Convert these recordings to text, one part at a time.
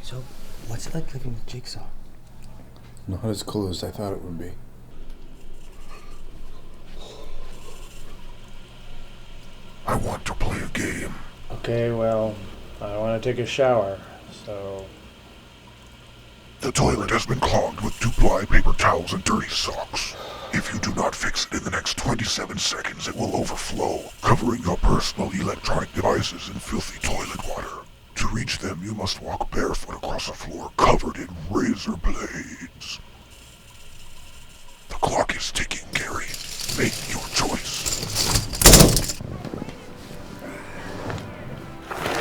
So, what's it like living with Jigsaw? Not as cool as I thought it would be. I want to play a game. Okay, well, I want to take a shower, so... The toilet has been clogged with two-ply paper towels and dirty socks. If you do not fix it in the next 27 seconds, it will overflow, covering your personal electronic devices in filthy toilet water. To reach them, you must walk barefoot across a floor covered in razor blades. The clock is ticking, Gary. Make your choice.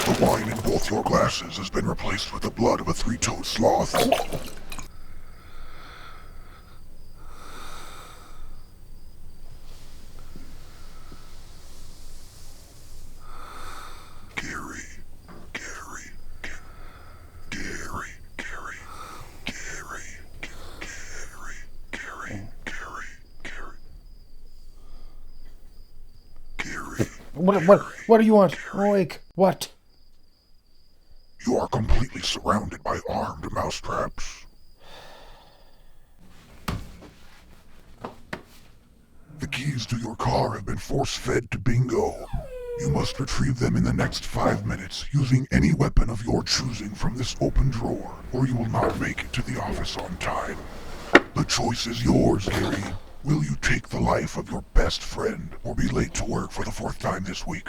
The wine in both your glasses has been replaced with the blood of a three-toed sloth. What do you want? Awake. What? You are completely surrounded by armed mousetraps. The keys to your car have been force-fed to Bingo. You must retrieve them in the next 5 minutes using any weapon of your choosing from this open drawer, or you will not make it to the office on time. The choice is yours, Gary. Will you take the life of your best friend, or be late to work for the 4th time this week?